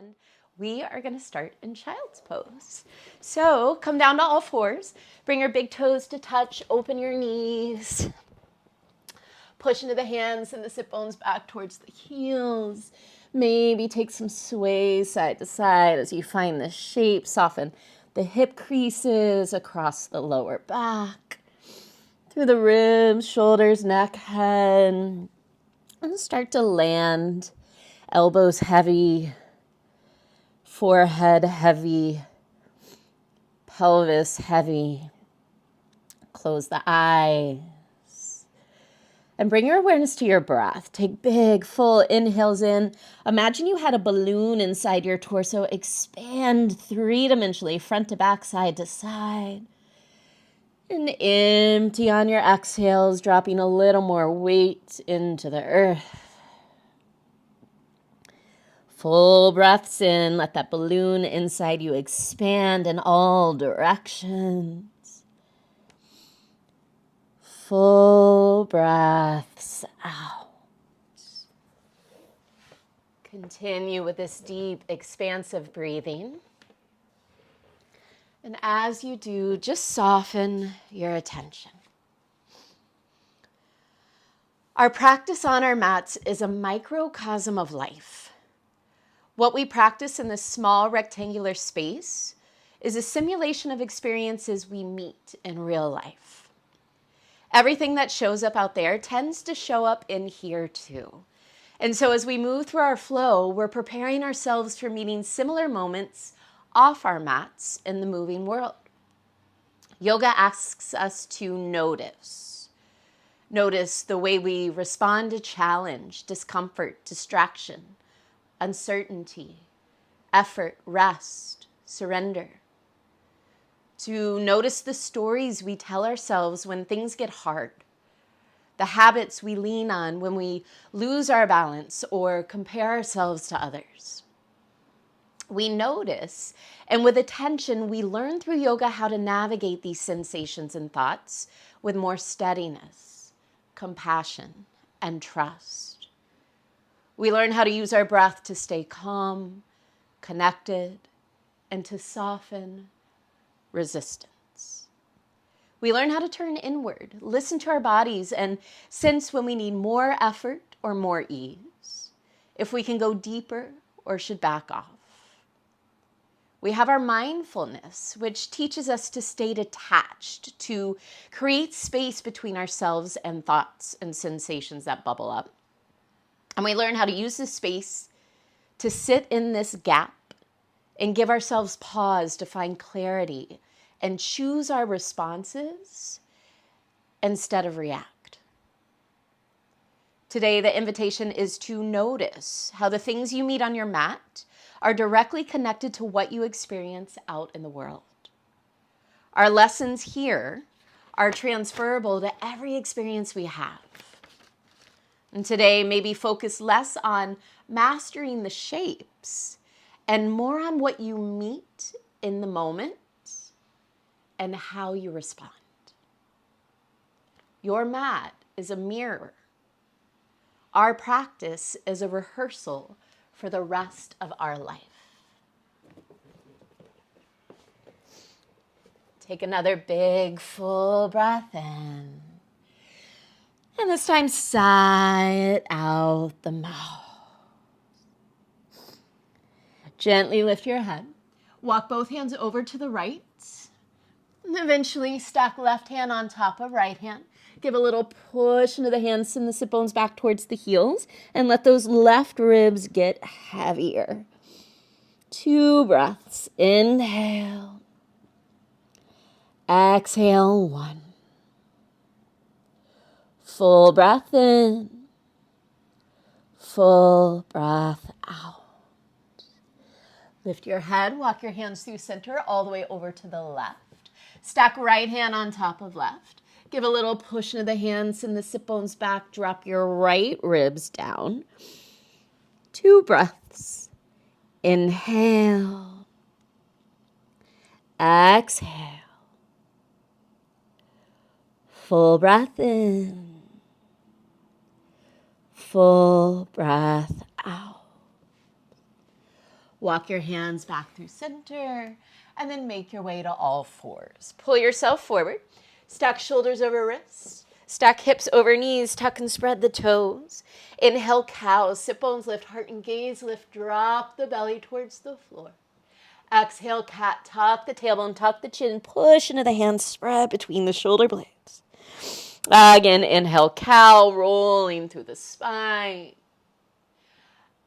and we are going to start in child's pose. So come down to all fours, bring your big toes to touch, open your knees, push into the hands and the sit bones back towards the heels. Maybe take some sway side to side as you find the shape. Soften the hip creases across the lower back, through the ribs, shoulders, neck, head. And start to land. Elbows heavy, forehead heavy, pelvis heavy. Close the eyes. And bring your awareness to your breath. Take big, full inhales in. Imagine you had a balloon inside your torso. Expand three-dimensionally, front to back, side to side. And empty on your exhales, dropping a little more weight into the earth. Full breaths in. Let that balloon inside you expand in all directions. Full breaths out. Continue with this deep, expansive breathing. And as you do, just soften your attention. Our practice on our mats is a microcosm of life. What we practice in this small rectangular space is a simulation of experiences we meet in real life. Everything that shows up out there tends to show up in here too. And so as we move through our flow, we're preparing ourselves for meeting similar moments off our mats in the moving world. Yoga asks us to notice. Notice the way we respond to challenge, discomfort, distraction, uncertainty, effort, rest, surrender. To notice the stories we tell ourselves when things get hard, the habits we lean on when we lose our balance or compare ourselves to others. We notice, and with attention, we learn through yoga how to navigate these sensations and thoughts with more steadiness, compassion, and trust. We learn how to use our breath to stay calm, connected, and to soften resistance. We learn how to turn inward, listen to our bodies, and sense when we need more effort or more ease, if we can go deeper or should back off. We have our mindfulness, which teaches us to stay detached, to create space between ourselves and thoughts and sensations that bubble up. And we learn how to use this space to sit in this gap and give ourselves pause to find clarity and choose our responses instead of react. Today, the invitation is to notice how the things you meet on your mat are directly connected to what you experience out in the world. Our lessons here are transferable to every experience we have. And today, maybe focus less on mastering the shapes and more on what you meet in the moment and how you respond. Your mat is a mirror. Our practice is a rehearsal for the rest of our life. Take another big, full breath in. And this time, sigh it out the mouth. Gently lift your head. Walk both hands over to the right. And eventually stack left hand on top of right hand. Give a little push into the hands and the sit bones back towards the heels. And let those left ribs get heavier. 2 breaths. Inhale. Exhale. 1. Full breath in. Full breath out. Lift your head, walk your hands through center all the way over to the left. Stack right hand on top of left. Give a little push into the hands and the sit bones back. Drop your right ribs down. 2 breaths. Inhale. Exhale. Full breath in. Full breath out. Walk your hands back through center and then make your way to all fours. Pull yourself forward. Stack shoulders over wrists. Stack hips over knees. Tuck and spread the toes. Inhale, cow. Sit bones lift, heart and gaze lift. Drop the belly towards the floor. Exhale, cat. Tuck the tailbone, tuck the chin. Push into the hands, spread between the shoulder blades. Again, inhale, cow. Rolling through the spine.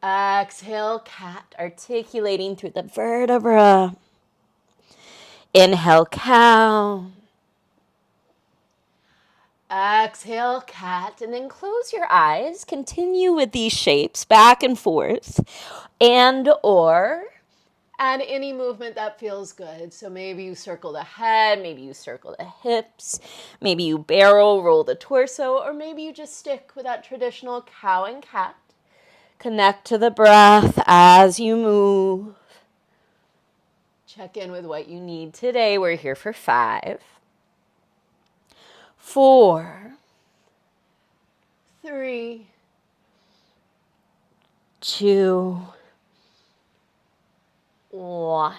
Exhale, cat, articulating through the vertebra. Inhale, cow. Exhale, cat, and then close your eyes. Continue with these shapes back and forth, and or add any movement that feels good. So maybe you circle the head, maybe you circle the hips, maybe you barrel roll the torso, or maybe you just stick with that traditional cow and cat. Connect to the breath as you move. Check in with what you need today. We're here for 5, 4, 3, 2, 1.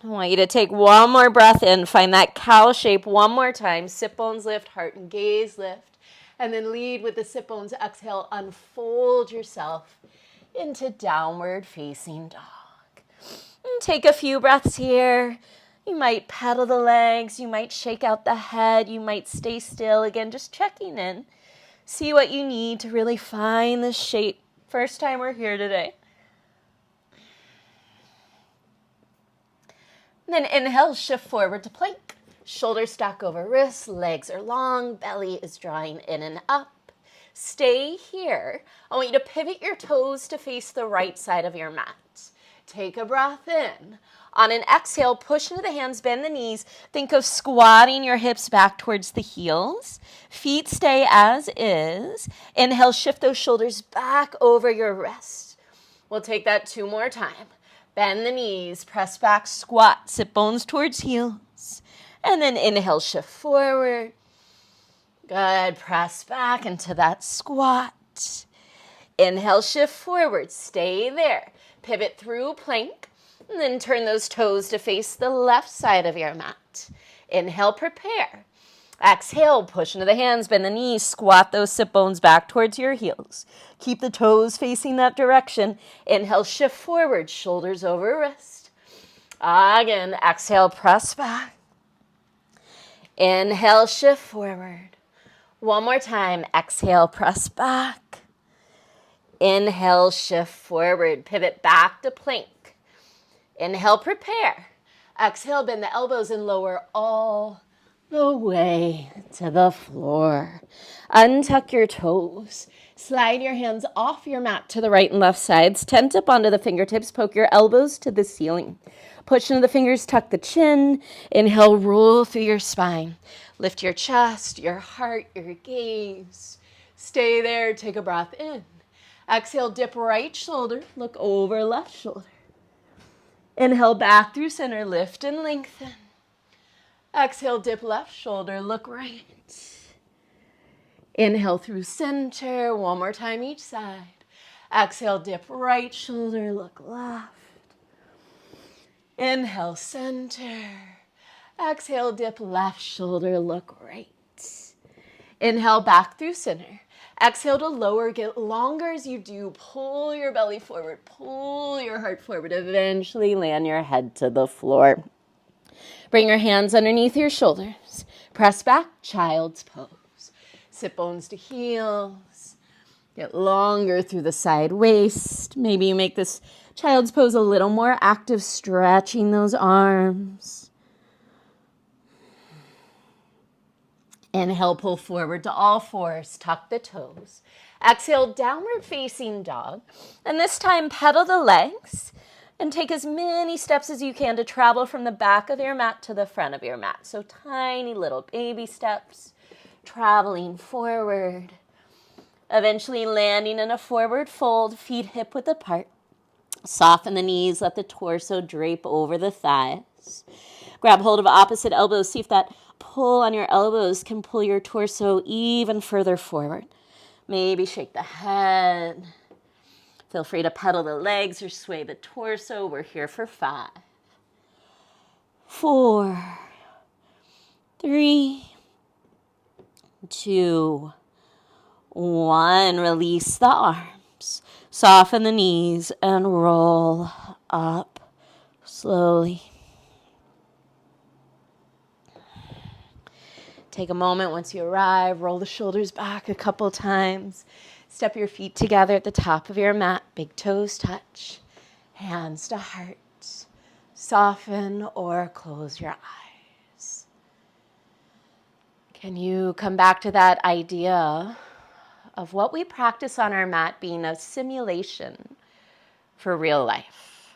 I want you to take one more breath in. Find that cow shape one more time. Sit bones lift, heart and gaze lift. And then lead with the sit bones. Exhale, unfold yourself into downward facing dog. And take a few breaths here. You might pedal the legs. You might shake out the head. You might stay still. Again, just checking in. See what you need to really find the shape. First time we're here today. And then inhale, shift forward to plank. Shoulders stack over wrists, legs are long, belly is drawing in and up. Stay here. I want you to pivot your toes to face the right side of your mat. Take a breath in. On an exhale, push into the hands, bend the knees. Think of squatting your hips back towards the heels. Feet stay as is. Inhale, shift those shoulders back over your wrists. We'll take that 2 more times. Bend the knees, press back, squat, sit bones towards heels. And then inhale, shift forward. Good, press back into that squat. Inhale, shift forward, stay there. Pivot through plank, and then turn those toes to face the left side of your mat. Inhale, prepare. Exhale, push into the hands, bend the knees, squat those sit bones back towards your heels. Keep the toes facing that direction. Inhale, shift forward, shoulders over wrist. Again, exhale, press back. Inhale, shift forward. One more time. Exhale, press back. Inhale, shift forward. Pivot back to plank. Inhale, prepare. Exhale, bend the elbows and lower all the way to the floor. Untuck your toes. Slide your hands off your mat to the right and left sides. Tent up onto the fingertips. Poke your elbows to the ceiling. Push into the fingers, tuck the chin. Inhale, roll through your spine. Lift your chest, your heart, your gaze. Stay there, take a breath in. Exhale, dip right shoulder, look over left shoulder. Inhale, back through center, lift and lengthen. Exhale, dip left shoulder, look right. Inhale through center, one more time each side. Exhale, dip right shoulder, look left. Inhale, center. Exhale, dip left shoulder, look right. Inhale, back through center. Exhale to lower, get longer as you do. Pull your belly forward, pull your heart forward. Eventually land your head to the floor. Bring your hands underneath your shoulders. Press back, child's pose. Sit bones to heels. Get longer through the side waist. Maybe you make this child's pose a little more active, stretching those arms. Inhale, pull forward to all fours. Tuck the toes. Exhale, downward facing dog. And this time, pedal the legs and take as many steps as you can to travel from the back of your mat to the front of your mat. So tiny little baby steps, traveling forward. Eventually landing in a forward fold, feet hip width apart. Soften the knees, let the torso drape over the thighs. Grab hold of opposite elbows. See if that pull on your elbows can pull your torso even further forward. Maybe shake the head. Feel free to pedal the legs or sway the torso. We're here for 5, 4, 3, 2, 1. Release the arms. Soften the knees and roll up slowly. Take a moment once you arrive, roll the shoulders back a couple times. Step your feet together at the top of your mat. Big toes touch. Hands to heart. Soften or close your eyes. Can you come back to that idea of what we practice on our mat being a simulation for real life?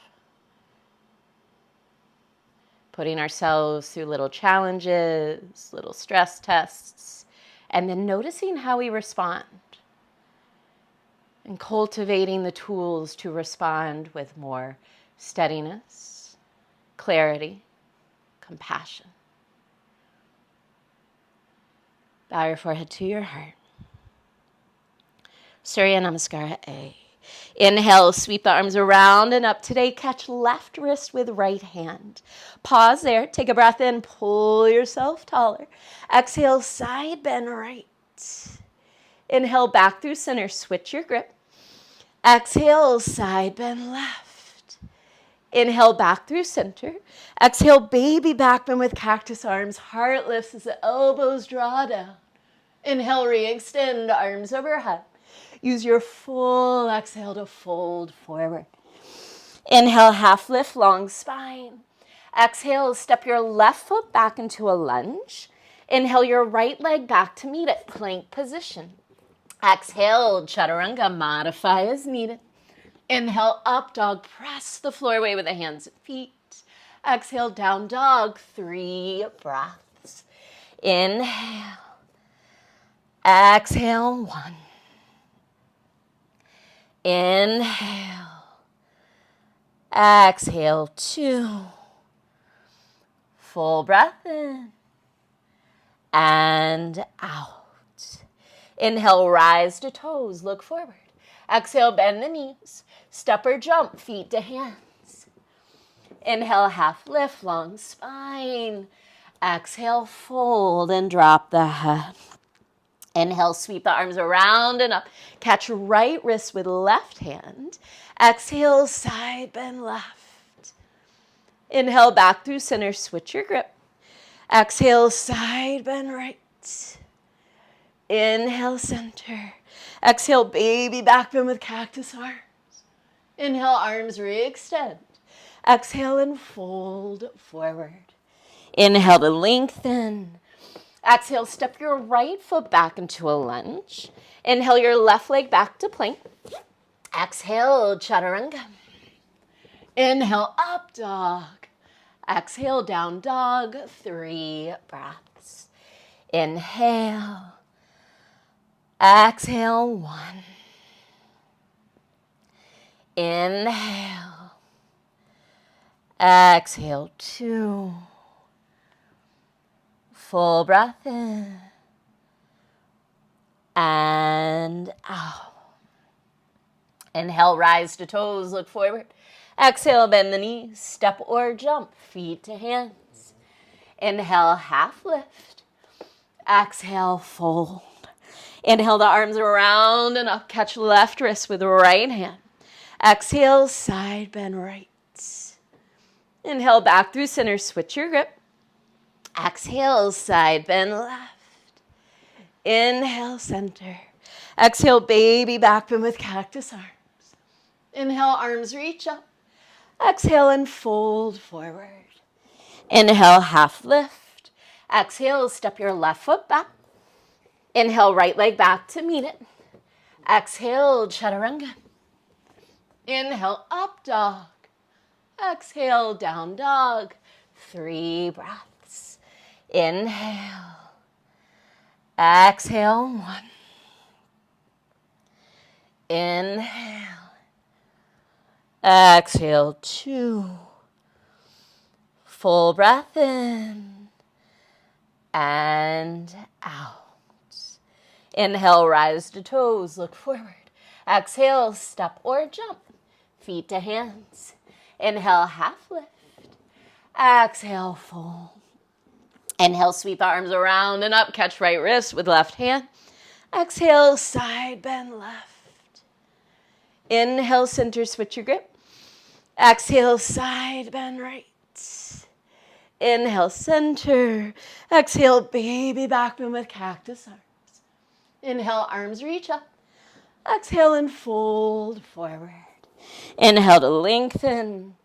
Putting ourselves through little challenges, little stress tests, and then noticing how we respond and cultivating the tools to respond with more steadiness, clarity, compassion. Bow your forehead to your heart. Surya Namaskara A. Inhale, sweep the arms around and up. Today, catch left wrist with right hand. Pause there. Take a breath in. Pull yourself taller. Exhale, side bend right. Inhale, back through center. Switch your grip. Exhale, side bend left. Inhale, back through center. Exhale, baby back bend with cactus arms. Heart lifts as the elbows draw down. Inhale, re-extend, arms overhead. Use your full exhale to fold forward. Inhale, half lift, long spine. Exhale, step your left foot back into a lunge. Inhale, your right leg back to meet it, plank position. Exhale, chaturanga, modify as needed. Inhale, up dog, press the floor away with the hands and feet. Exhale, down dog, 3 breaths. Inhale. Exhale, 1. Inhale. Exhale, 2. Full breath in and out. Inhale, rise to toes, look forward. Exhale, bend the knees. Step or jump, feet to hands. Inhale, half lift, long spine. Exhale, fold and drop the head. Inhale, sweep the arms around and up. Catch right wrist with left hand. Exhale, side bend left. Inhale, back through center, switch your grip. Exhale, side bend right. Inhale, center. Exhale, baby back bend with cactus arms. Inhale, arms re-extend. Exhale and fold forward. Inhale to lengthen. Exhale, step your right foot back into a lunge. Inhale, your left leg back to plank. Exhale, chaturanga. Inhale, up dog. Exhale, down dog, 3 breaths. Inhale. Exhale, 1. Inhale. Exhale, 2. Full breath in and out. Inhale, rise to toes, look forward. Exhale, bend the knees, step or jump, feet to hands. Inhale, half lift. Exhale, fold. Inhale the arms around and up. Catch left wrist with right hand. Exhale, side bend right. Inhale, back through center, switch your grip. Exhale, side bend left. Inhale, center. Exhale, baby back bend with cactus arms. Inhale, arms reach up. Exhale and fold forward. Inhale, half lift. Exhale, step your left foot back. Inhale, right leg back to meet it. Exhale, chaturanga. Inhale, up dog. Exhale, down dog. 3 breaths. Inhale. Exhale, 1. Inhale. Exhale, 2. Full breath in and out. Inhale, rise to toes, look forward. Exhale, step or jump. Feet to hands. Inhale, half lift. Exhale, fold. Inhale, sweep the arms around and up. Catch right wrist with left hand. Exhale, side bend left. Inhale, center, switch your grip. Exhale, side bend right. Inhale, center. Exhale, baby back bend with cactus arms. Inhale, arms reach up. Exhale and fold forward. Inhale to lengthen.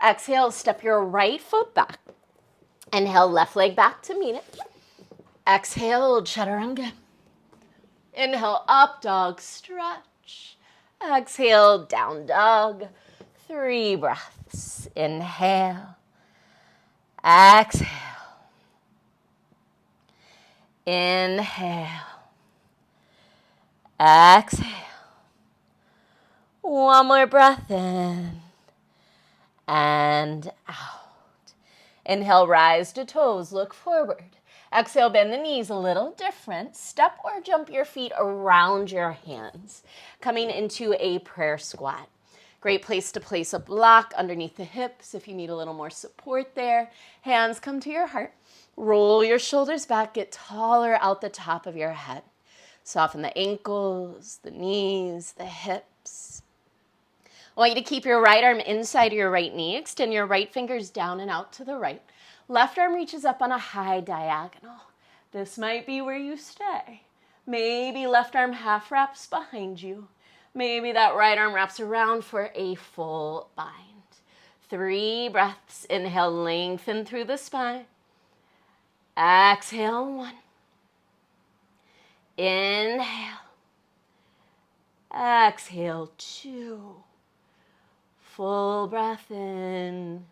Exhale, step your right foot back. Inhale, left leg back to meet it. Exhale, chaturanga. Inhale, up dog, stretch. Exhale, down dog. 3 breaths. Inhale. Exhale. Inhale. Exhale. One more breath in and out. Inhale, rise to toes, look forward. Exhale, bend the knees a little different. Step or jump your feet around your hands, coming into a prayer squat. Great place to place a block underneath the hips if you need a little more support there. Hands come to your heart. Roll your shoulders back, get taller out the top of your head. Soften the ankles, the knees, the hips. I want you to keep your right arm inside your right knee. Extend your right fingers down and out to the right. Left arm reaches up on a high diagonal. This might be where you stay. Maybe left arm half wraps behind you. Maybe that right arm wraps around for a full bind. 3 breaths. Inhale, lengthen through the spine. Exhale, 1. Inhale. Exhale, 2. Full breath in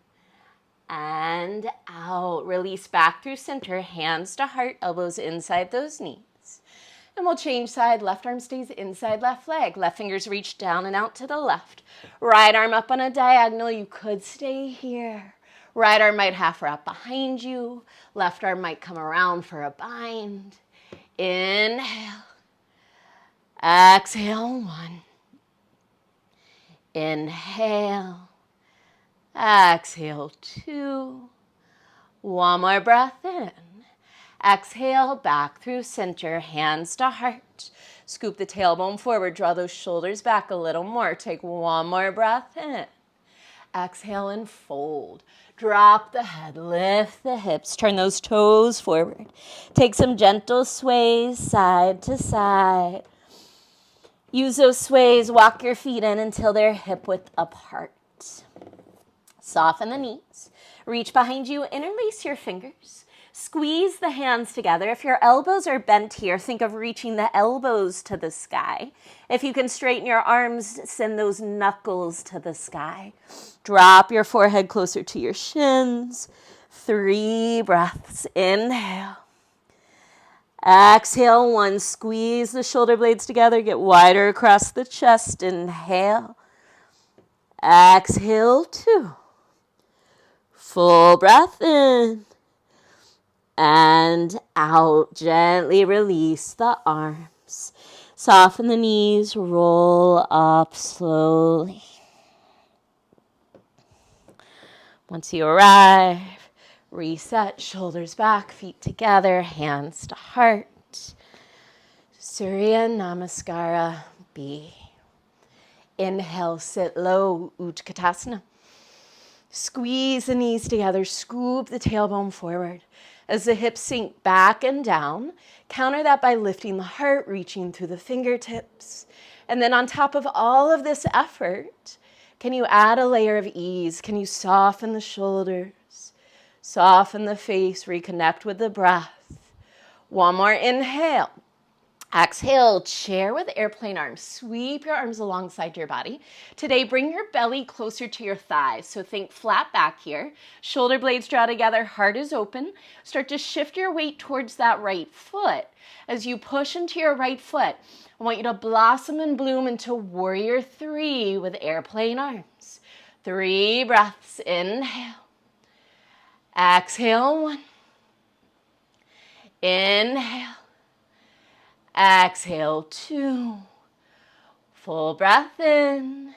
and out. Release back through center, hands to heart, elbows inside those knees. And we'll change side. Left arm stays inside left leg. Left fingers reach down and out to the left. Right arm up on a diagonal. You could stay here. Right arm might half wrap behind you. Left arm might come around for a bind. Inhale. Exhale, 1. Inhale. Exhale, 2. One more breath in. Exhale, back through center, hands to heart. Scoop the tailbone forward, draw those shoulders back a little more. Take one more breath in. Exhale and fold. Drop the head, lift the hips, turn those toes forward. Take some gentle sways side to side. Use those sways, walk your feet in until they're hip width apart. Soften the knees. Reach behind you, interlace your fingers. Squeeze the hands together. If your elbows are bent here, think of reaching the elbows to the sky. If you can straighten your arms, send those knuckles to the sky. Drop your forehead closer to your shins. 3 breaths. Inhale. Exhale, 1. Squeeze the shoulder blades together. Get wider across the chest. Inhale. Exhale, 2. Full breath in. And out. Gently release the arms. Soften the knees. Roll up slowly. Once you arrive, reset, shoulders back, feet together, hands to heart. Surya Namaskara B. Inhale, sit low, Utkatasana. Squeeze the knees together, scoop the tailbone forward. As the hips sink back and down, counter that by lifting the heart, reaching through the fingertips. And then on top of all of this effort, can you add a layer of ease? Can you soften the shoulders? Soften the face, reconnect with the breath. One more inhale. Exhale, chair with airplane arms. Sweep your arms alongside your body. Today, bring your belly closer to your thighs. So think flat back here. Shoulder blades draw together, heart is open. Start to shift your weight towards that right foot. As you push into your right foot, I want you to blossom and bloom into warrior 3 with airplane arms. 3 breaths. Inhale. Exhale, 1. Inhale. Exhale, 2. Full breath in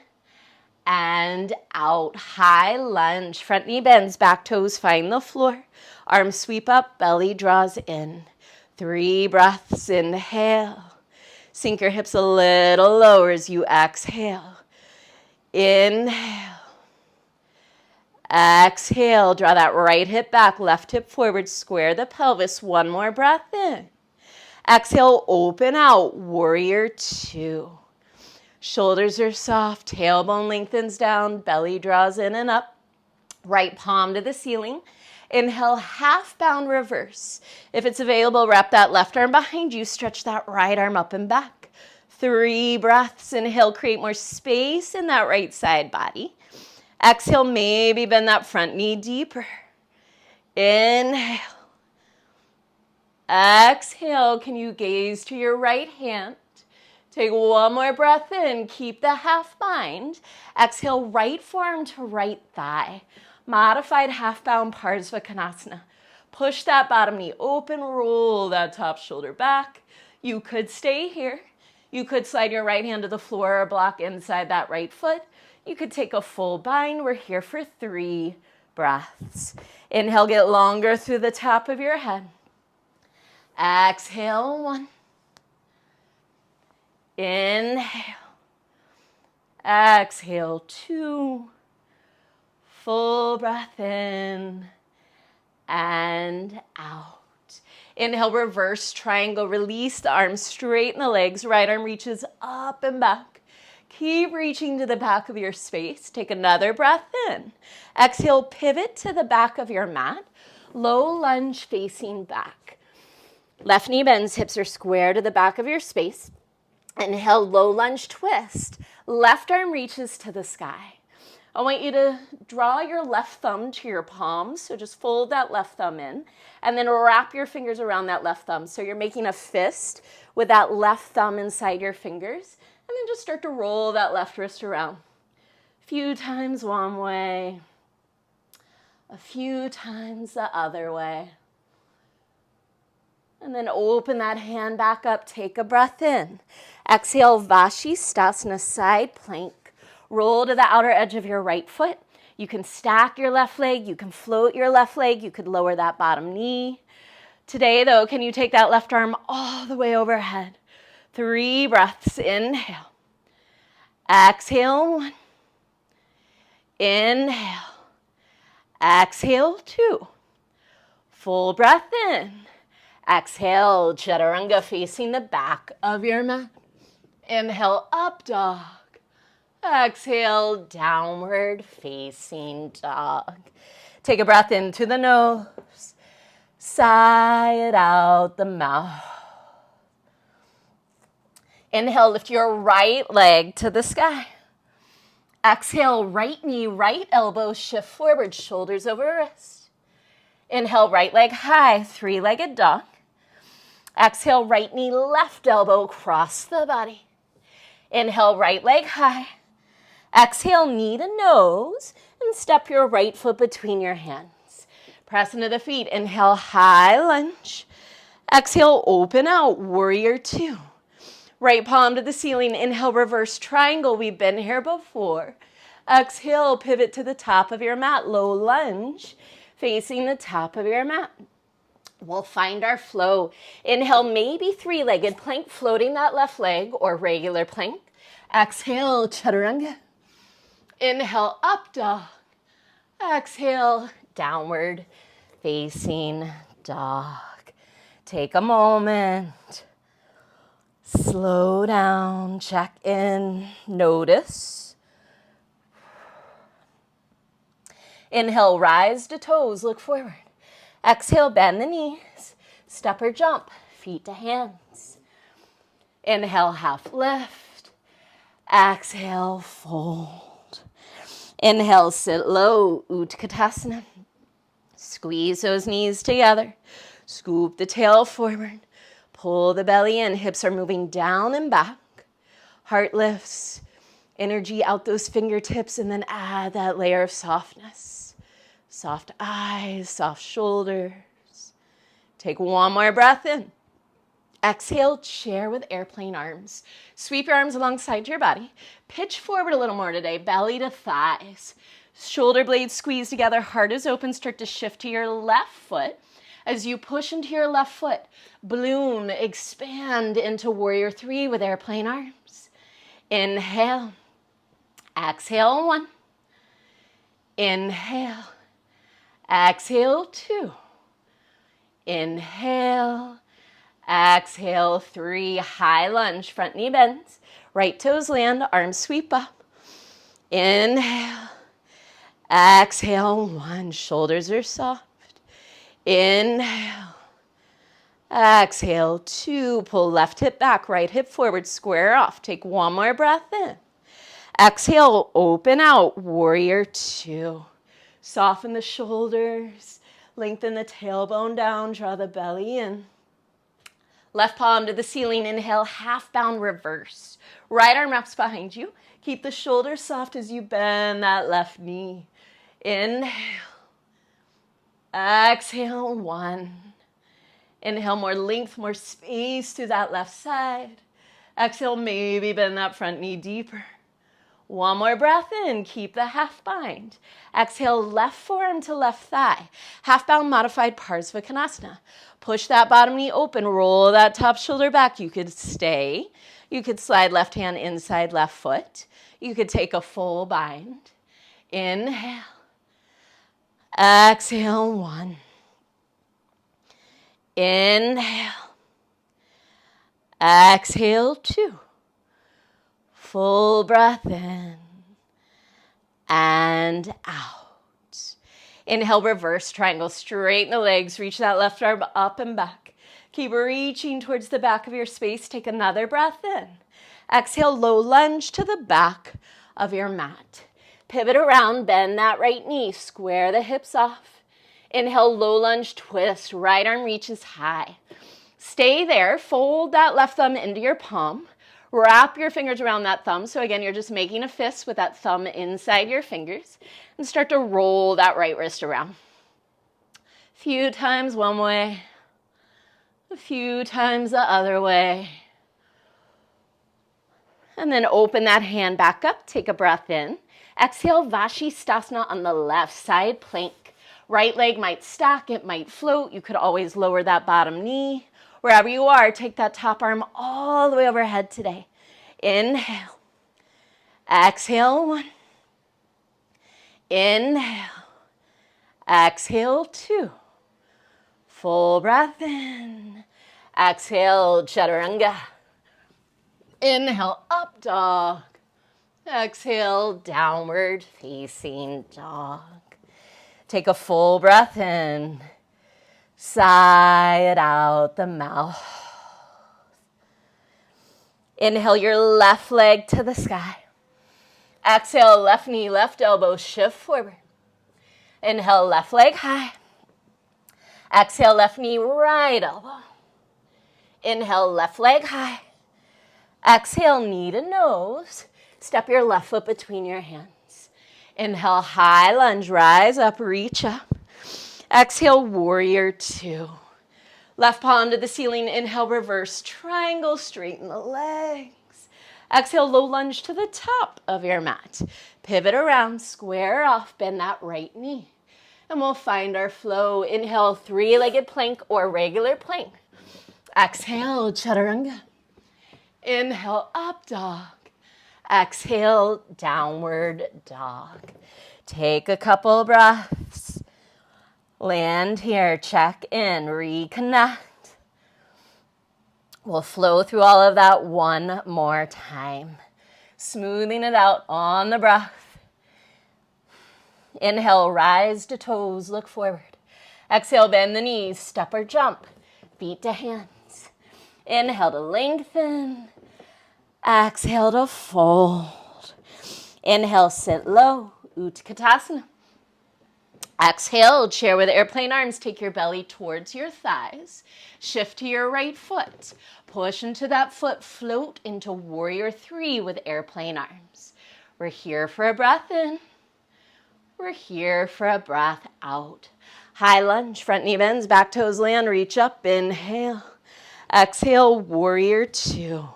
and out. High lunge. Front knee bends, back toes find the floor. Arms sweep up, belly draws in. 3 breaths. Inhale. Sink your hips a little lower as you exhale. Inhale. Exhale. Draw that right hip back, left hip forward. Square the pelvis. 1 more breath in. Exhale, open out. Warrior 2. Shoulders are soft, tailbone lengthens down, belly draws in and up. Right palm to the ceiling. Inhale, half bound reverse. If it's available, wrap that left arm behind you. Stretch that right arm up and back. 3 breaths. Inhale, create more space in that right side body. Exhale, maybe bend that front knee deeper. Inhale. Exhale, can you gaze to your right hand? Take 1 more breath in, keep the half bind. Exhale, right forearm to right thigh. Modified half bound Parsvakonasana. Push that bottom knee open, roll that top shoulder back. You could stay here. You could slide your right hand to the floor or block inside that right foot. You could take a full bind. We're here for 3 breaths. Inhale, get longer through the top of your head. Exhale, 1. Inhale. Exhale, 2. Full breath in and out. Inhale, reverse triangle. Release the arms, straighten the legs. Right arm reaches up and back. Keep reaching to the back of your space. Take another breath in. Exhale, pivot to the back of your mat. Low lunge facing back. Left knee bends, hips are square to the back of your space. Inhale, low lunge twist. Left arm reaches to the sky. I want you to draw your left thumb to your palms. So just fold that left thumb in and then wrap your fingers around that left thumb. So you're making a fist with that left thumb inside your fingers. And then just start to roll that left wrist around. A few times one way. A few times the other way. And then open that hand back up. Take a breath in. Exhale, Vashisthasana, side plank. Roll to the outer edge of your right foot. You can stack your left leg. You can float your left leg. You could lower that bottom knee. Today, though, can you take that left arm all the way overhead? 3 breaths. Inhale. Exhale, 1. Inhale. Exhale, 2. Full breath in. Exhale, Chaturanga facing the back of your mat. Inhale, up dog. Exhale, downward facing dog. Take a breath into the nose. Sigh it out the mouth. Inhale, lift your right leg to the sky. Exhale, right knee, right elbow, shift forward, shoulders over wrist. Inhale, right leg high, 3-legged dog. Exhale, right knee, left elbow, cross the body. Inhale, right leg high. Exhale, knee to nose, and step your right foot between your hands. Press into the feet. Inhale, high lunge. Exhale, open out, warrior 2. Right palm to the ceiling. Inhale, reverse triangle. We've been here before. Exhale, pivot to the top of your mat. Low lunge, facing the top of your mat. We'll find our flow. Inhale, maybe 3-legged plank, floating that left leg, or regular plank. Exhale, Chaturanga. Inhale, up dog. Exhale, downward facing dog. Take a moment. Slow down, check in, notice. Inhale, rise to toes, look forward. Exhale, bend the knees, step or jump, feet to hands. Inhale, half lift. Exhale, fold. Inhale, sit low, Utkatasana. Squeeze those knees together. Scoop the tail forward. Pull the belly in. Hips are moving down and back. Heart lifts. Energy out those fingertips, and then add that layer of softness. Soft eyes, soft shoulders. Take 1 more breath in. Exhale, chair with airplane arms. Sweep your arms alongside your body. Pitch forward a little more today, belly to thighs. Shoulder blades squeeze together, heart is open. Start to shift to your left foot. As you push into your left foot, balloon, expand into warrior three with airplane arms. Inhale. Exhale, one. Inhale. Exhale, two. Inhale. Exhale, three. High lunge, front knee bends. Right toes land, arms sweep up. Inhale. Exhale, one. Shoulders are soft. Inhale. Exhale, two. Pull left hip back, right hip forward, square off. Take one more breath in. Exhale, open out, warrior two. Soften the shoulders, lengthen the tailbone down, draw the belly in. Left palm to the ceiling, inhale, half bound reverse. Right arm wraps behind you. Keep the shoulders soft as you bend that left knee. Inhale. Exhale, one. Inhale, more length, more space to that left side. Exhale, maybe bend that front knee deeper. One more breath in, keep the half bind. Exhale, left forearm to left thigh. Half bound modified Parsvakonasana. Push that bottom knee open, roll that top shoulder back. You could stay. You could slide left hand inside left foot. You could take a full bind. Inhale. Exhale, one. Inhale. Exhale, two. Full breath in and out. Inhale, reverse triangle. Straighten the legs. Reach that left arm up and back. Keep reaching towards the back of your space. Take another breath in. Exhale, low lunge to the back of your mat. Pivot around, bend that right knee. Square the hips off. Inhale, low lunge, twist. Right arm reaches high. Stay there. Fold that left thumb into your palm. Wrap your fingers around that thumb. So again, you're just making a fist with that thumb inside your fingers. And start to roll that right wrist around. A few times one way. A few times the other way. And then open that hand back up. Take a breath in. Exhale, Vashisthasana on the left side, plank. Right leg might stack, it might float. You could always lower that bottom knee. Wherever you are, take that top arm all the way overhead today. Inhale. Exhale, one. Inhale. Exhale, two. Full breath in. Exhale, Chaturanga. Inhale, up dog. Exhale, downward facing dog. Take a full breath in. Sigh it out the mouth. Inhale your left leg to the sky. Exhale, left knee, left elbow, shift forward. Inhale, left leg high. Exhale, left knee, right elbow. Inhale, left leg high. Exhale, knee to nose. Step your left foot between your hands. Inhale, high lunge, rise up, reach up. Exhale, warrior two. Left palm to the ceiling. Inhale, reverse triangle, straighten the legs. Exhale, low lunge to the top of your mat. Pivot around, square off, bend that right knee. And we'll find our flow. Inhale, three-legged plank or regular plank. Exhale, Chaturanga. Inhale, up dog. Exhale, downward dog. Take a couple breaths. Land here, check in, reconnect. We'll flow through all of that one more time. Smoothing it out on the breath. Inhale, rise to toes, look forward. Exhale, bend the knees, step or jump, feet to hands. Inhale to lengthen. Exhale to fold. Inhale, sit low, Utkatasana. Exhale, chair with airplane arms. Take your belly towards your thighs. Shift to your right foot. Push into that foot. Float into warrior three with airplane arms. We're here for a breath in. We're here for a breath out. High lunge, front knee bends, back toes land, reach up, inhale. Exhale, warrior two.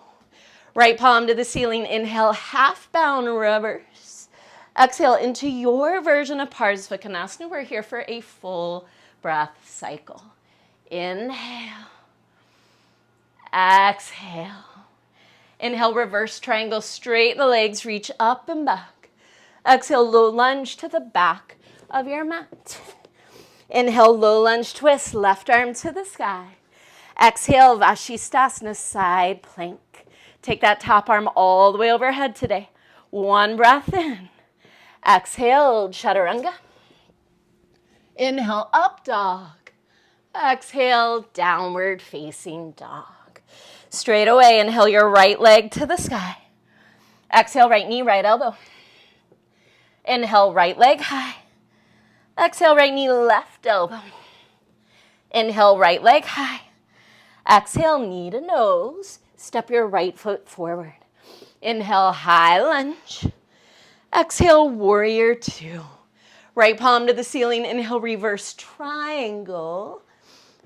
Right palm to the ceiling. Inhale, half bound reverse. Exhale into your version of Parsvakonasana. We're here for a full breath cycle. Inhale. Exhale. Inhale, reverse triangle, straighten the legs, reach up and back. Exhale, low lunge to the back of your mat. Inhale, low lunge twist, left arm to the sky. Exhale, Vashisthasana, side plank. Take that top arm all the way overhead today. One breath in. Exhale, Chaturanga. Inhale, up dog. Exhale, downward facing dog. Straight away, inhale your right leg to the sky. Exhale, right knee, right elbow. Inhale, right leg high. Exhale, right knee, left elbow. Inhale, right leg high. Exhale, knee to nose. Step your right foot forward. Inhale, high lunge. Exhale, warrior two. Right palm to the ceiling. Inhale, reverse triangle.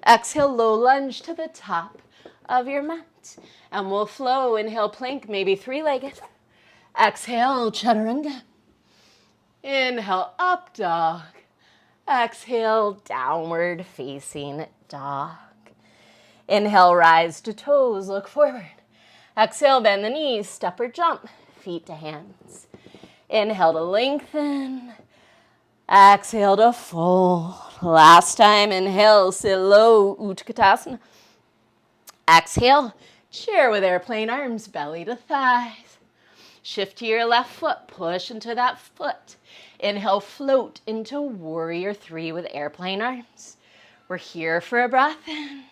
Exhale, low lunge to the top of your mat. And we'll flow. Inhale, plank, maybe three-legged. Exhale, Chaturanga. Inhale, up dog. Exhale, downward facing dog. Inhale, rise to toes, look forward. Exhale, bend the knees, step or jump, feet to hands. Inhale to lengthen. Exhale to fold. Last time, inhale, sit low, Utkatasana. Exhale, chair with airplane arms, belly to thighs. Shift to your left foot, push into that foot. Inhale, float into warrior three with airplane arms. We're here for a breath in.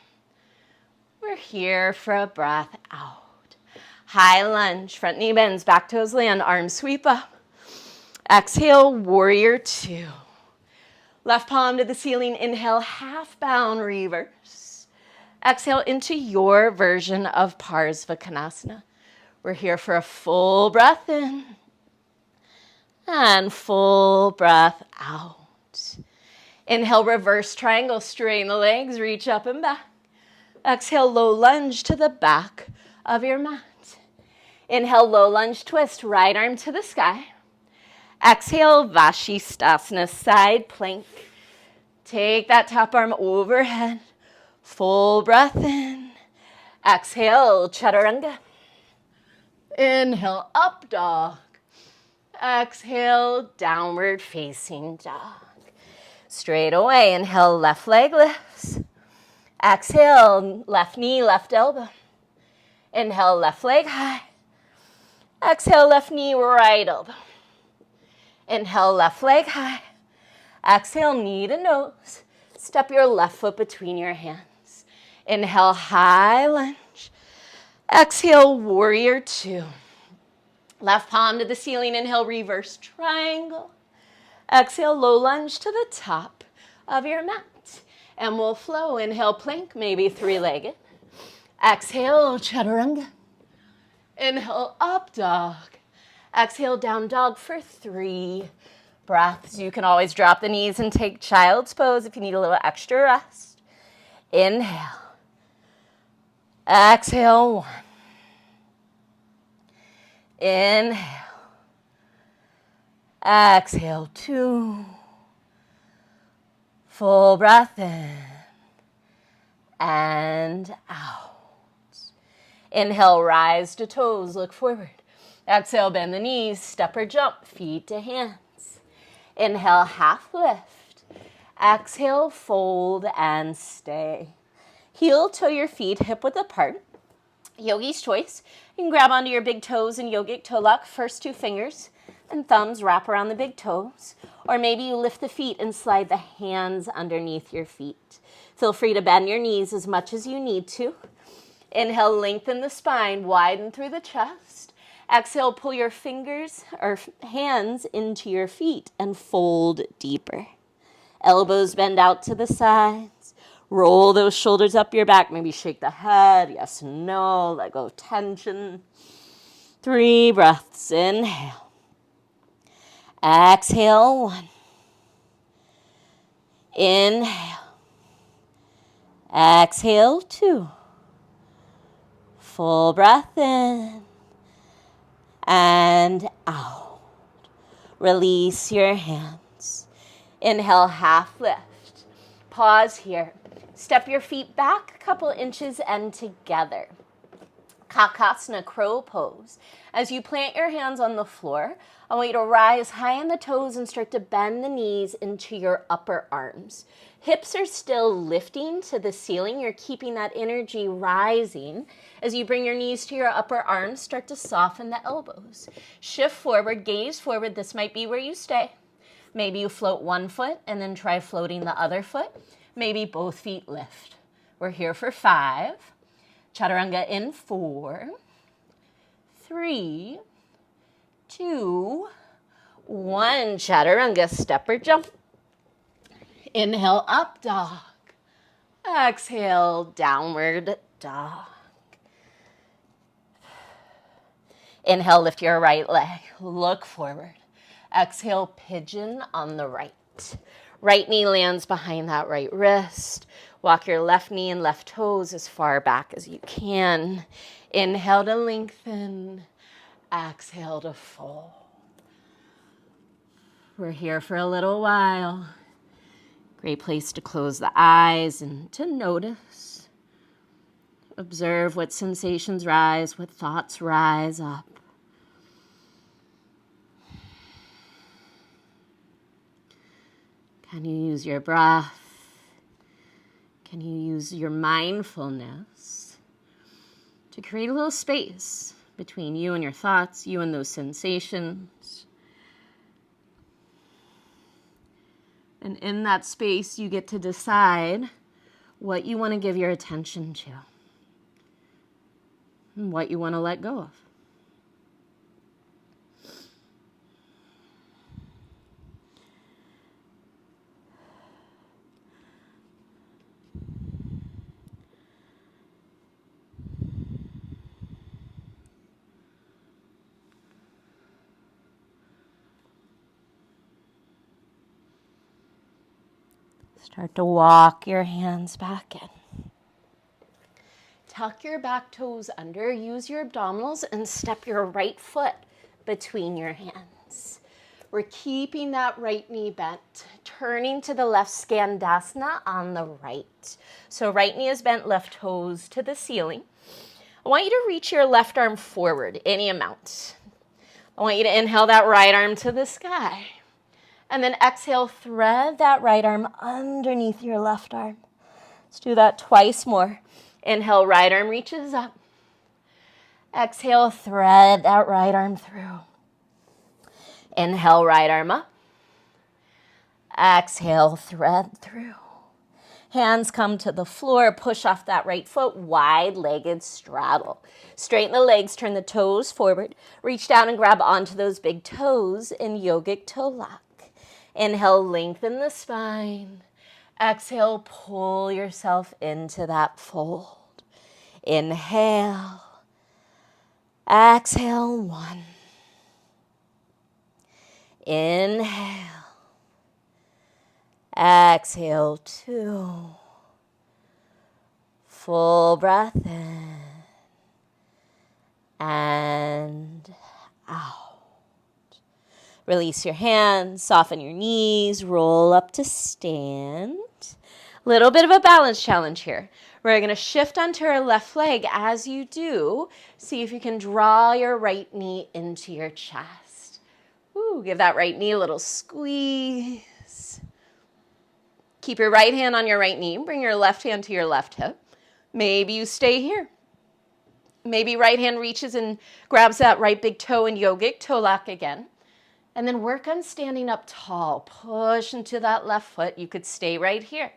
We're here for a breath out. High lunge, front knee bends, back toes land, arms sweep up. Exhale, warrior two. Left palm to the ceiling, inhale, half bound reverse. Exhale into your version of Parsvakonasana. We're here for a full breath in and full breath out. Inhale, reverse triangle, straighten the legs, reach up and back. Exhale, low lunge to the back of your mat. Inhale, low lunge twist, right arm to the sky. Exhale, Vashisthasana, side plank. Take that top arm overhead. Full breath in. Exhale, Chaturanga. Inhale, up dog. Exhale, downward facing dog. Straight away, inhale, left leg lifts. Exhale, left knee, left elbow. Inhale, left leg high. Exhale, left knee, right elbow. Inhale, left leg high. Exhale, knee to nose. Step your left foot between your hands. Inhale, high lunge. Exhale, warrior two. Left palm to the ceiling. Inhale, reverse triangle. Exhale, low lunge to the top of your mat. And we'll flow. Inhale, plank, maybe three-legged. Exhale, Chaturanga. Inhale, up dog. Exhale, down dog for 3 breaths. You can always drop the knees and take child's pose if you need a little extra rest. Inhale. Exhale, 1. Inhale. Exhale, 2. Full breath in and out. Inhale, rise to toes, look forward. Exhale, bend the knees, step or jump, feet to hands. Inhale, half lift. Exhale, fold and stay. Heel, toe your feet hip width apart. Yogi's choice. You can grab onto your big toes in yogic toe lock, first 2 fingers and thumbs wrap around the big toes. Or maybe you lift the feet and slide the hands underneath your feet. Feel free to bend your knees as much as you need to. Inhale, lengthen the spine, widen through the chest. Exhale, pull your fingers or hands into your feet and fold deeper. Elbows bend out to the sides. Roll those shoulders up your back. Maybe shake the head. Yes, no. Let go of tension. 3 breaths. Inhale. Exhale, 1. Inhale. Exhale, 2. Full breath in and out. Release your hands. Inhale, half lift. Pause here. Step your feet back a couple inches and together. Kakasana, crow pose. As you plant your hands on the floor, I want you to rise high on the toes and start to bend the knees into your upper arms. Hips are still lifting to the ceiling. You're keeping that energy rising. As you bring your knees to your upper arms, start to soften the elbows. Shift forward, gaze forward. This might be where you stay. Maybe you float one foot and then try floating the other foot. Maybe both feet lift. We're here for 5. Chaturanga in 4, 3, 2, 1. Chaturanga, step or jump. Inhale, up dog. Exhale, downward dog. Inhale, lift your right leg. Look forward. Exhale, pigeon on the right. Right knee lands behind that right wrist. Walk your left knee and left toes as far back as you can. Inhale to lengthen. Exhale to fold. We're here for a little while. Great place to close the eyes and to notice. Observe what sensations rise, what thoughts rise up. Can you use your breath? Can you use your mindfulness to create a little space between you and your thoughts, you and those sensations? And in that space, you get to decide what you want to give your attention to and what you want to let go of. Start to walk your hands back in. Tuck your back toes under, use your abdominals, and step your right foot between your hands. We're keeping that right knee bent, turning to the left, Skandasana on the right. So right knee is bent, left toes to the ceiling. I want you to reach your left arm forward, any amount. I want you to inhale that right arm to the sky. And then exhale, thread that right arm underneath your left arm. Let's do that twice more. Inhale, right arm reaches up. Exhale, thread that right arm through. Inhale, right arm up. Exhale, thread through. Hands come to the floor, push off that right foot, wide-legged straddle. Straighten the legs, turn the toes forward. Reach down and grab onto those big toes in yogic toe lock. Inhale, lengthen the spine. Exhale, pull yourself into that fold. Inhale. Exhale, 1. Inhale. Exhale, 2. Full breath in and out. Release your hands, soften your knees, roll up to stand. Little bit of a balance challenge here. We're going to shift onto our left leg. As you do, see if you can draw your right knee into your chest. Ooh, give that right knee a little squeeze. Keep your right hand on your right knee. Bring your left hand to your left hip. Maybe you stay here. Maybe right hand reaches and grabs that right big toe in yogic toe lock again. And then work on standing up tall. Push into that left foot. You could stay right here.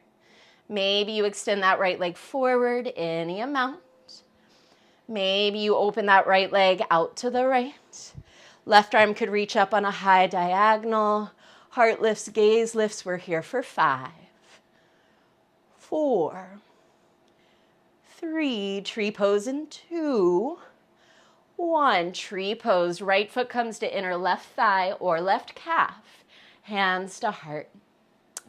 Maybe you extend that right leg forward any amount. Maybe you open that right leg out to the right. Left arm could reach up on a high diagonal. Heart lifts, gaze lifts. We're here for 5, 4, 3, tree pose in 2, 1, tree pose. Right foot comes to inner left thigh or left calf. Hands to heart.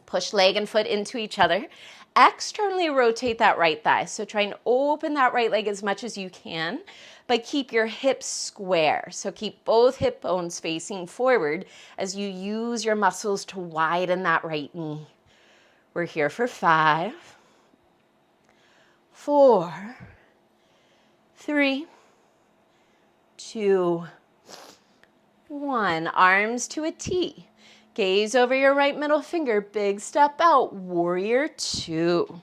Push leg and foot into each other. Externally rotate that right thigh. So try and open that right leg as much as you can, but keep your hips square. So keep both hip bones facing forward as you use your muscles to widen that right knee. We're here for 5, 4, 3, 2, 1. Arms to a T. Gaze over your right middle finger, big step out, warrior 2.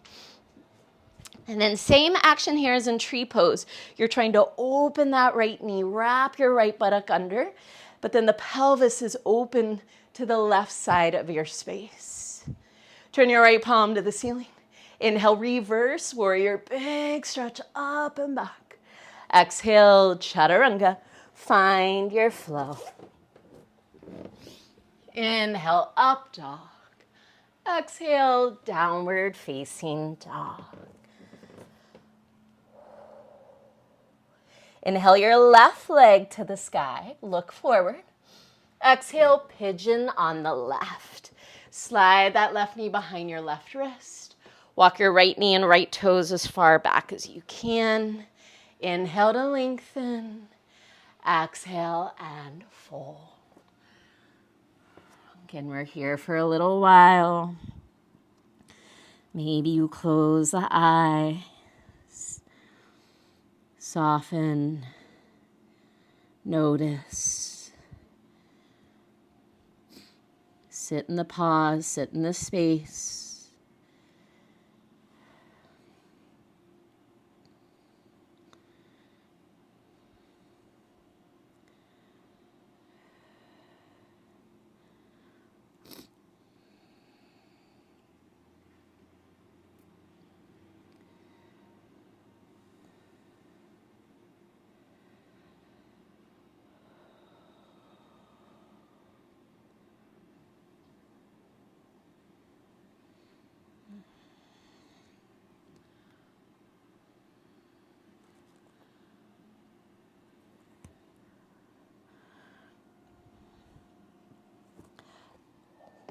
And then same action here as in tree pose. You're trying to open that right knee, wrap your right buttock under, but then the pelvis is open to the left side of your space. Turn your right palm to the ceiling. Inhale, reverse warrior, big stretch up and back. Exhale, chaturanga. Find your flow. Inhale, up dog. Exhale, downward facing dog. Inhale your left leg to the sky. Look forward. Exhale, pigeon on the left. Slide that left knee behind your left wrist. Walk your right knee and right toes as far back as you can. Inhale to lengthen. Exhale and fold. Again, we're here for a little while. Maybe you close the eyes. Soften. Notice. Sit in the pause, sit in the space.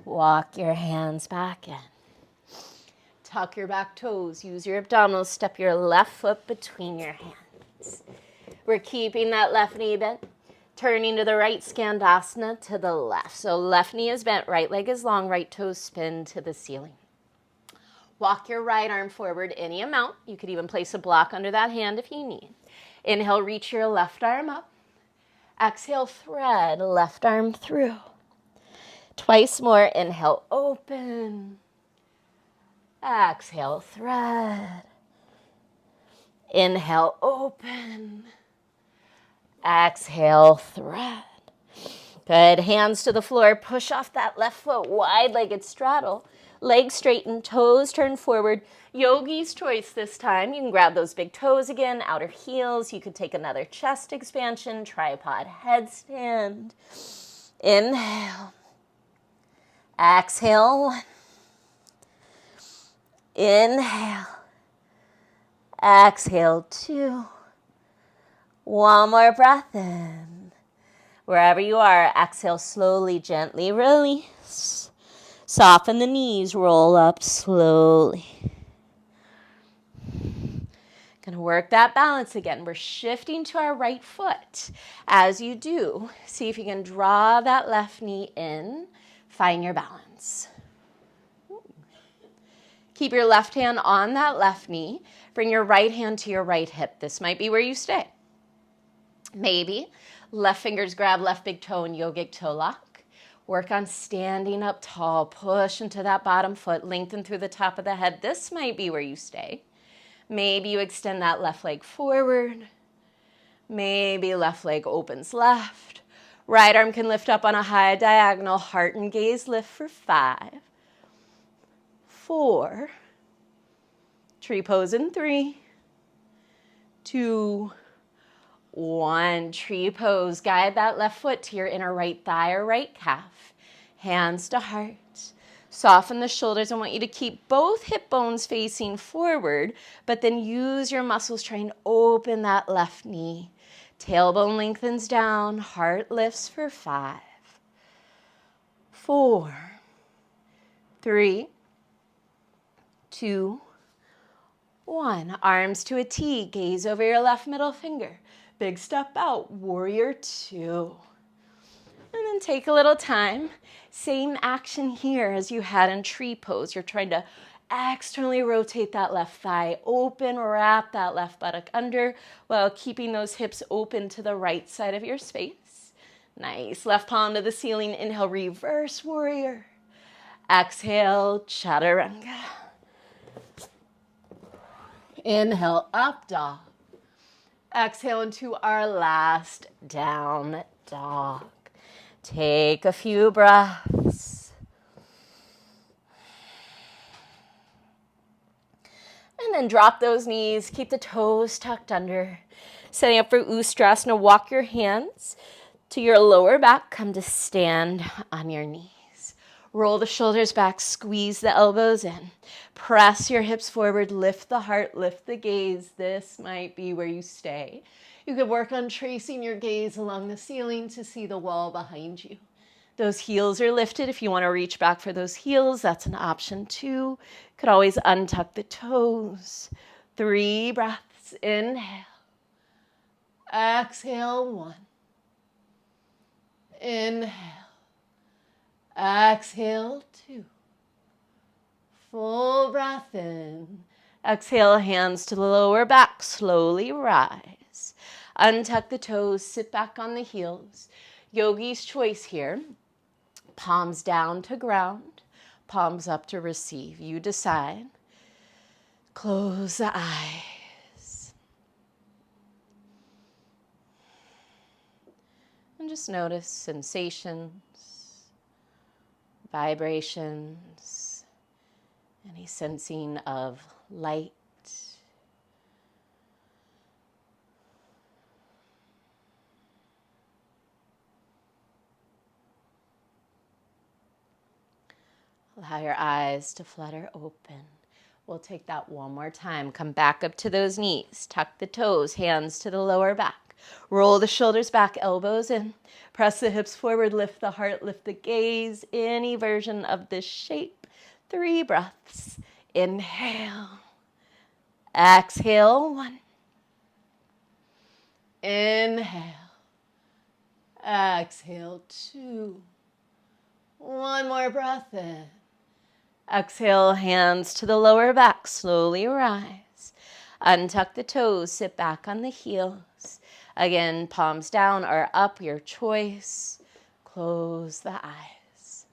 Walk your hands back in. Tuck your back toes. Use your abdominals. Step your left foot between your hands. We're keeping that left knee bent. Turning to the right, Skandasana to the left. So left knee is bent, right leg is long, right toes spin to the ceiling. Walk your right arm forward any amount. You could even place a block under that hand if you need. Inhale, reach your left arm up. Exhale, thread left arm through. Twice more. Inhale, open. Exhale, thread. Inhale, open. Exhale, thread. Good. Hands to the floor. Push off that left foot. Wide-legged straddle. Legs straighten. Toes turn forward. Yogi's choice this time. You can grab those big toes again. Outer heels. You could take another chest expansion. Tripod headstand. Inhale. Exhale. Inhale. Exhale, 2. One more breath in. Wherever you are, exhale slowly, gently release. Soften the knees, roll up slowly. Gonna work that balance again. We're shifting to our right foot. As you do, see if you can draw that left knee in. Find your balance. Keep your left hand on that left knee. Bring your right hand to your right hip. This might be where you stay. Maybe left fingers grab left big toe in yogic toe lock. Work on standing up tall. Push into that bottom foot. Lengthen through the top of the head. This might be where you stay. Maybe you extend that left leg forward. Maybe left leg opens left. Right arm can lift up on a high diagonal. Heart and gaze lift for 5, 4. Tree pose in 3, 2, 1. Tree pose. Guide that left foot to your inner right thigh or right calf. Hands to heart. Soften the shoulders. I want you to keep both hip bones facing forward, but then use your muscles trying to open that left knee. Tailbone lengthens down. Heart lifts for 5, 4, 3, 2, 1. Arms to a T. Gaze over your left middle finger. Big step out. Warrior 2. And then take a little time. Same action here as you had in tree pose. You're trying to externally rotate that left thigh open, wrap that left buttock under while keeping those hips open to the right side of your space. Nice. Left palm to the ceiling. Inhale, reverse warrior. Exhale, chaturanga. Inhale, up dog. Exhale into our last down dog. Take a few breaths. And then drop those knees. Keep the toes tucked under. Setting up for Ustrasana, walk your hands to your lower back. Come to stand on your knees. Roll the shoulders back. Squeeze the elbows in. Press your hips forward. Lift the heart. Lift the gaze. This might be where you stay. You could work on tracing your gaze along the ceiling to see the wall behind you. Those heels are lifted. If you want to reach back for those heels, that's an option too. You could always untuck the toes. 3 breaths. Inhale. Exhale, 1. Inhale. Exhale, 2. Full breath in. Exhale, hands to the lower back. Slowly rise. Untuck the toes. Sit back on the heels. Yogi's choice here. Palms down to ground. Palms up to receive. You decide. Close the eyes. And just notice sensations, vibrations, any sensing of light. Allow your eyes to flutter open. We'll take that one more time. Come back up to those knees. Tuck the toes, hands to the lower back. Roll the shoulders back, elbows in. Press the hips forward, lift the heart, lift the gaze. Any version of this shape. 3 breaths. Inhale. Exhale, 1. Inhale. Exhale, 2. One more breath in. Exhale, hands to the lower back. Slowly rise. Untuck the toes. Sit back on the heels. Again, palms down or up, your choice. Close the eyes.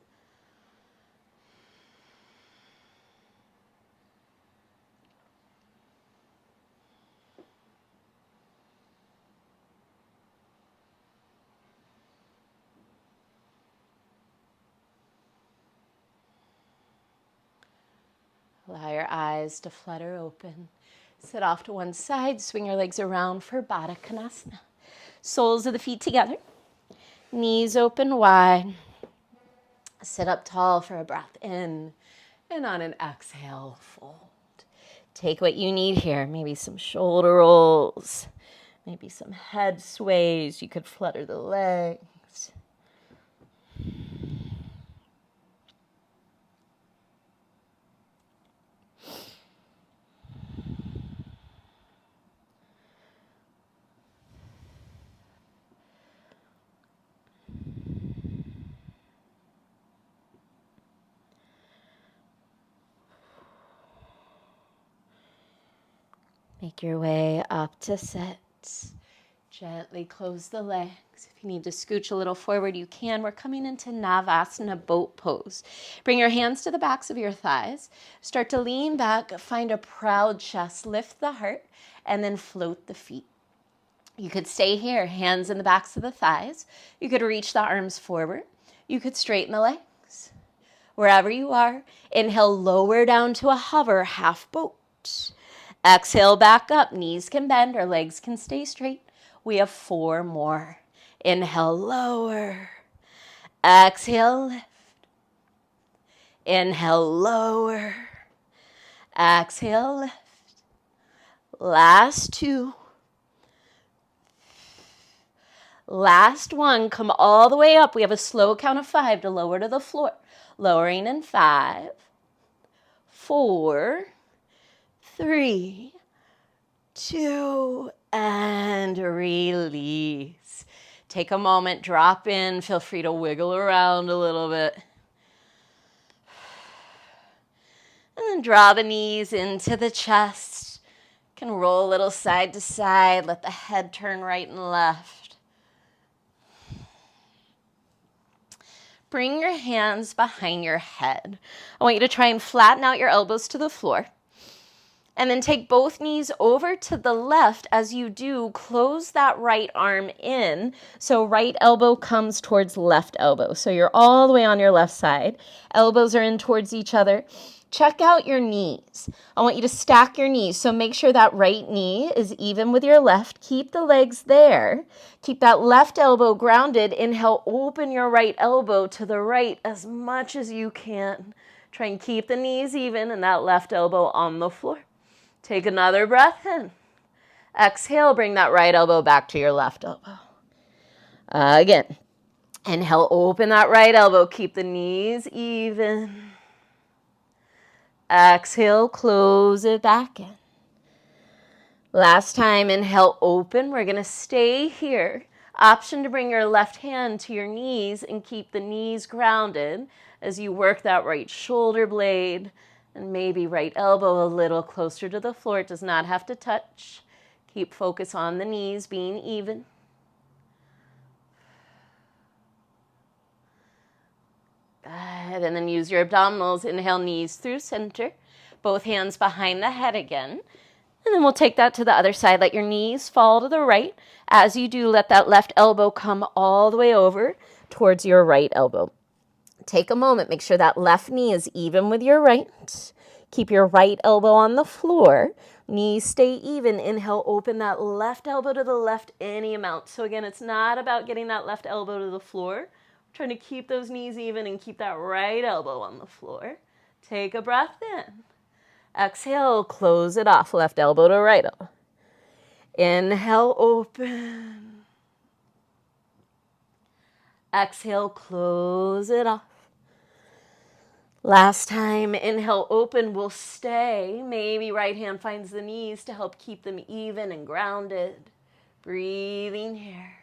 Allow your eyes to flutter open. Sit off to one side. Swing your legs around for Baddha Konasana. Soles of the feet together. Knees open wide. Sit up tall for a breath in. And on an exhale, fold. Take what you need here. Maybe some shoulder rolls. Maybe some head sways. You could flutter the legs. Make your way up to sit. Gently close the legs. If you need to scooch a little forward, you can. We're coming into Navasana boat pose. Bring your hands to the backs of your thighs. Start to lean back. Find a proud chest. Lift the heart and then float the feet. You could stay here, hands in the backs of the thighs. You could reach the arms forward. You could straighten the legs. Wherever you are, inhale, lower down to a hover, half boat. Exhale, back up. Knees can bend or legs can stay straight. We have 4 more. Inhale, lower. Exhale, lift. Inhale, lower. Exhale, lift. Last 2. Last one, come all the way up. We have a slow count of 5 to lower to the floor. Lowering in 5, 4, 3, 2, and release. Take a moment, drop in. Feel free to wiggle around a little bit. And then draw the knees into the chest. You can roll a little side to side. Let the head turn right and left. Bring your hands behind your head. I want you to try and flatten out your elbows to the floor. And then take both knees over to the left. As you do, close that right arm in. So right elbow comes towards left elbow. So you're all the way on your left side. Elbows are in towards each other. Check out your knees. I want you to stack your knees. So make sure that right knee is even with your left. Keep the legs there. Keep that left elbow grounded. Inhale, open your right elbow to the right as much as you can. Try and keep the knees even and that left elbow on the floor. Take another breath in. Exhale, bring that right elbow back to your left elbow. Again, inhale, open that right elbow. Keep the knees even. Exhale, close it back in. Last time, inhale, open. We're going to stay here. Option to bring your left hand to your knees and keep the knees grounded as you work that right shoulder blade. And maybe right elbow a little closer to the floor. It does not have to touch. Keep focus on the knees being even. Good. And then use your abdominals. Inhale, knees through center. Both hands behind the head again. And then we'll take that to the other side. Let your knees fall to the right. As you do, let that left elbow come all the way over towards your right elbow. Take a moment. Make sure that left knee is even with your right. Keep your right elbow on the floor. Knees stay even. Inhale, open that left elbow to the left any amount. So again, it's not about getting that left elbow to the floor. We're trying to keep those knees even and keep that right elbow on the floor. Take a breath in. Exhale, close it off. Left elbow to right elbow. Inhale, open. Exhale, close it off. Last time, inhale, open, we'll stay. Maybe right hand finds the knees to help keep them even and grounded. Breathing here.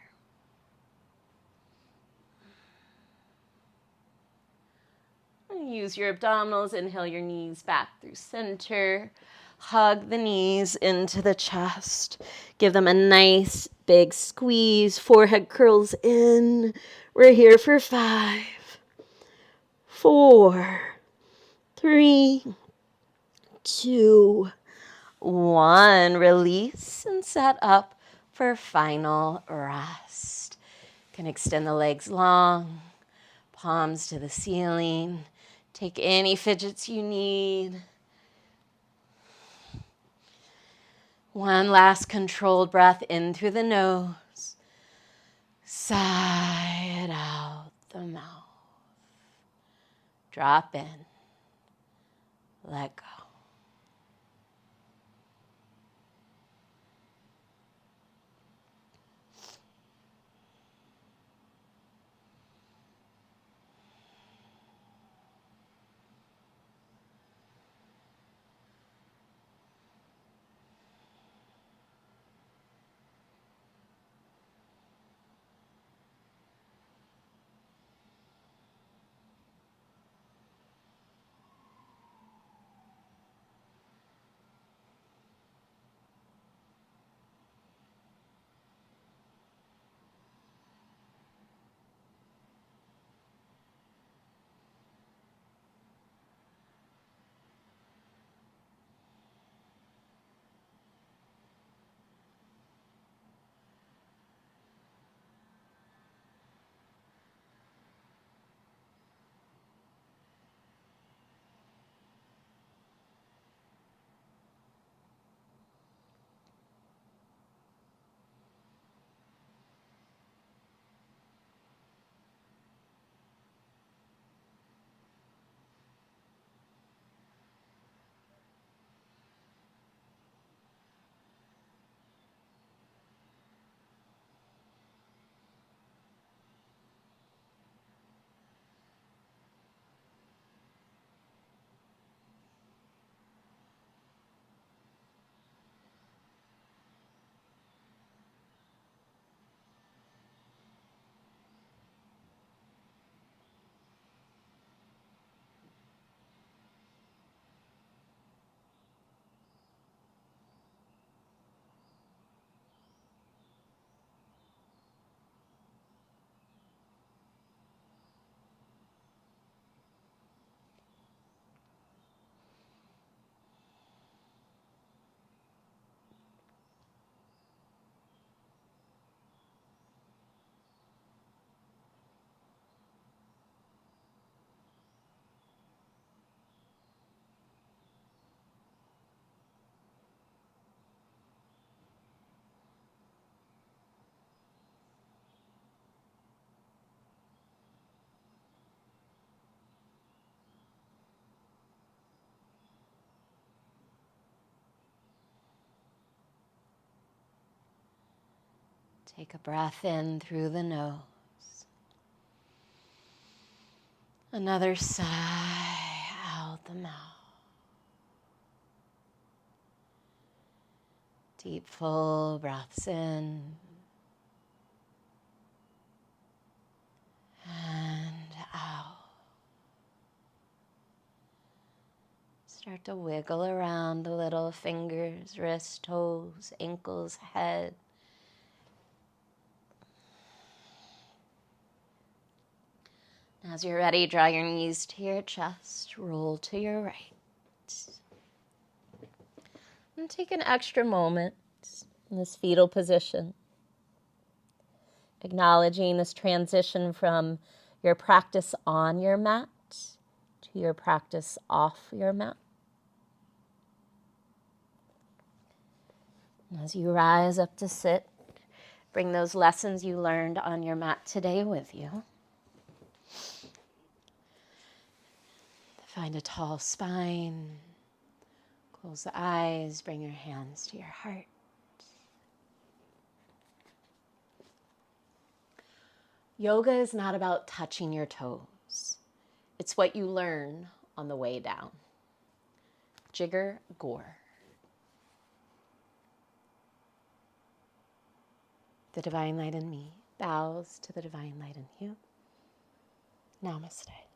And use your abdominals. Inhale your knees back through center. Hug the knees into the chest. Give them a nice big squeeze. Forehead curls in. We're here for 5, 4, 3, 2, 1. Release and set up for final rest. You can extend the legs long, palms to the ceiling. Take any fidgets you need. One last controlled breath in through the nose. Sigh it out the mouth. Drop in. Let go. Take a breath in through the nose. Another sigh out the mouth. Deep, full breaths in and out. Start to wiggle around a little, fingers, wrists, toes, ankles, head. As you're ready, draw your knees to your chest, roll to your right. And take an extra moment in this fetal position, acknowledging this transition from your practice on your mat to your practice off your mat. And as you rise up to sit, bring those lessons you learned on your mat today with you. Find a tall spine. Close the eyes, bring your hands to your heart. Yoga is not about touching your toes. It's what you learn on the way down. Jigger Gore. The divine light in me bows to the divine light in you. Namaste.